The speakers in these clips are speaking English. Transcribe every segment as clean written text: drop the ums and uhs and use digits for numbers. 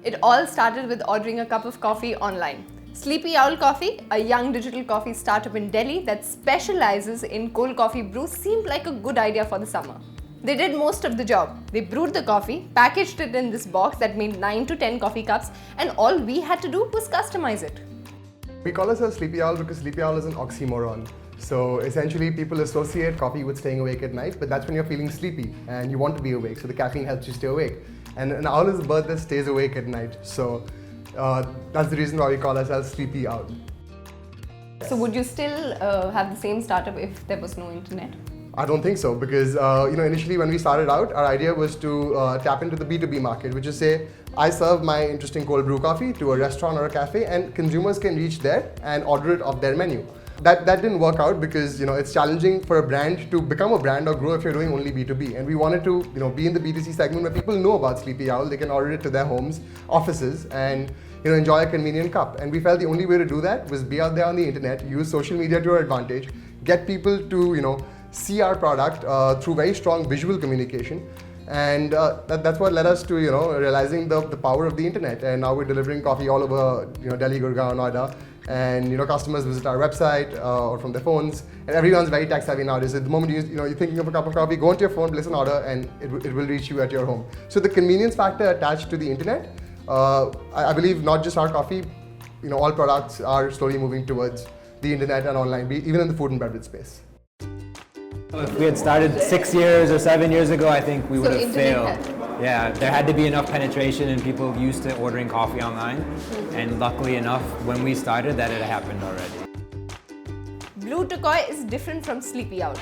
It all started with ordering a cup of coffee online. Sleepy Owl Coffee, a young digital coffee startup in Delhi that specializes in cold coffee brews, seemed like a good idea for the summer. They did most of the job. They brewed the coffee, packaged it in this box that made 9 to 10 coffee cups, and all we had to do was customize it. We call ourselves Sleepy Owl because Sleepy Owl is an oxymoron. So essentially people associate coffee with staying awake at night, but that's when you're feeling sleepy and you want to be awake, so the caffeine helps you stay awake. And an owl is a bird that stays awake at night, so that's the reason why we call ourselves Sleepy Owl. So would you still have the same startup if there was no internet? I don't think so, because initially when we started out, our idea was to tap into the B2B market, which is say, I serve my interesting cold brew coffee to a restaurant or a cafe, and consumers can reach there and order it off their menu. That didn't work out because it's challenging for a brand to become a brand or grow if you're doing only B2B. And we wanted to be in the B2C segment where people know about Sleepy Owl, they can order it to their homes, offices, and enjoy a convenient cup. And we felt the only way to do that was be out there on the internet, use social media to our advantage, get people to see our product through very strong visual communication. And that's what led us to realizing the power of the internet. And now we're delivering coffee all over Delhi, Gurgaon, Noida. And customers visit our website or from their phones, and everyone's very tech savvy nowadays. At the moment you're thinking of a cup of coffee, go onto your phone, place an order, and it will reach you at your home. So the convenience factor attached to the internet, I believe not just our coffee, all products are slowly moving towards the internet and online, even in the food and beverage space. If we had started 6 years or 7 years ago, I think we would have failed. Yeah, there had to be enough penetration and people used to ordering coffee online. And luckily enough, when we started, that had happened already. Blue Turquoise is different from Sleepy Owl.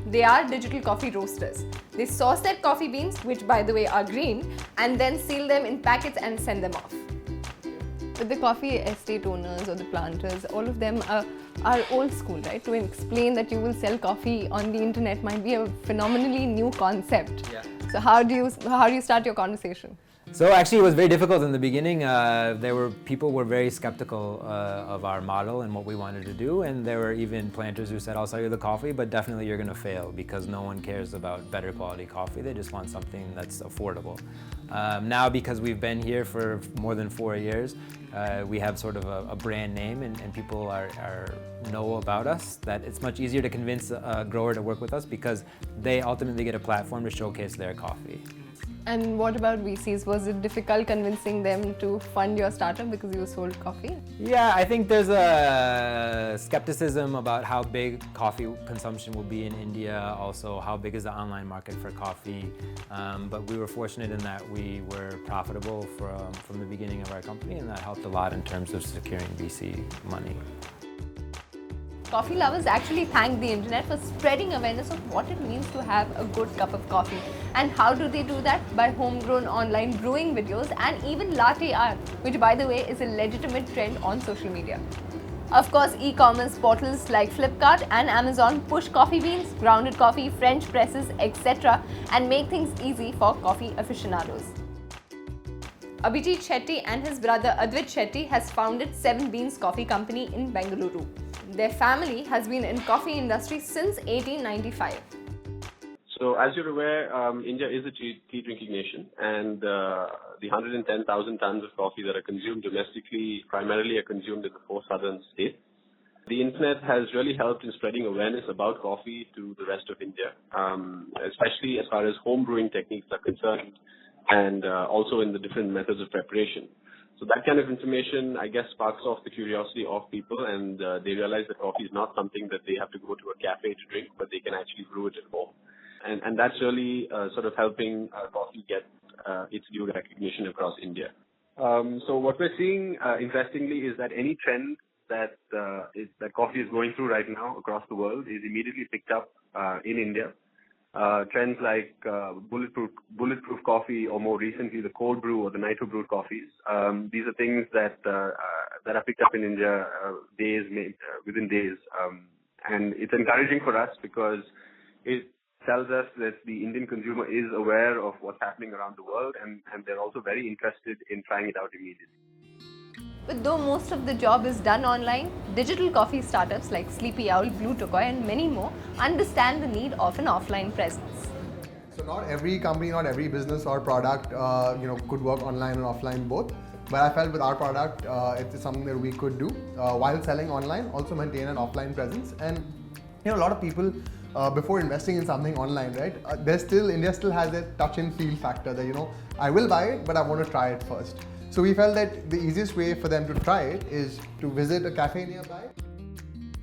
They are digital coffee roasters. They source their coffee beans, which by the way are green, and then seal them in packets and send them off. But the coffee estate owners or the planters, all of them are old school, right? To explain that you will sell coffee on the internet might be a phenomenally new concept. Yeah. So how do you start your conversation? So actually it was very difficult in the beginning. People were very skeptical of our model and what we wanted to do, and there were even planters who said, I'll sell you the coffee, but definitely you're going to fail because no one cares about better quality coffee. They just want something that's affordable. Now, because we've been here for more than 4 years, we have sort of a brand name and people know about us, that it's much easier to convince a grower to work with us because they ultimately get a platform to showcase their coffee. And what about VCs? Was it difficult convincing them to fund your startup because you sold coffee? Yeah, I think there's a skepticism about how big coffee consumption will be in India, also how big is the online market for coffee. But we were fortunate in that we were profitable from the beginning of our company, and that helped a lot in terms of securing VC money. Coffee lovers actually thank the internet for spreading awareness of what it means to have a good cup of coffee. And how do they do that? By homegrown online brewing videos and even latte art, which by the way is a legitimate trend on social media. Of course, e-commerce portals like Flipkart and Amazon push coffee beans, grounded coffee, French presses, etc. and make things easy for coffee aficionados. Abhijit Shetty and his brother Advait Shetty has founded Seven Beans Coffee Company in Bengaluru. Their family has been in coffee industry since 1895. So as you're aware, India is a tea drinking nation, and the 110,000 tons of coffee that are consumed domestically primarily are consumed in the 4 southern states. The internet has really helped in spreading awareness about coffee to the rest of India, especially as far as home brewing techniques are concerned, and also in the different methods of preparation. So that kind of information, I guess, sparks off the curiosity of people, and they realize that coffee is not something that they have to go to a cafe to drink, but they can actually brew it at home. And that's really sort of helping coffee get its due recognition across India. So what we're seeing, interestingly, is that any trend that coffee is going through right now across the world is immediately picked up in India. Trends like bulletproof coffee, or more recently the cold brew or the nitro brewed coffees. These are things that are picked up in India within days, and it's encouraging for us because it tells us that the Indian consumer is aware of what's happening around the world, and they're also very interested in trying it out immediately. But though most of the job is done online, digital coffee startups like Sleepy Owl, Blue Turquoise and many more understand the need of an offline presence. So not every company, not every business or product could work online and offline both. But I felt with our product, it's something that we could do while selling online, also maintain an offline presence. And a lot of people, before investing in something online, right, India still has that touch and feel factor that, I will buy it, but I want to try it first. So we felt that the easiest way for them to try it is to visit a cafe nearby.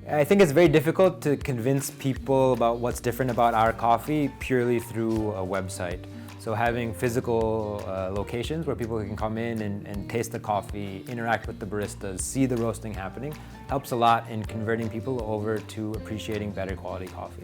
I think it's very difficult to convince people about what's different about our coffee purely through a website. So having physical locations where people can come in and taste the coffee, interact with the baristas, see the roasting happening, helps a lot in converting people over to appreciating better quality coffee.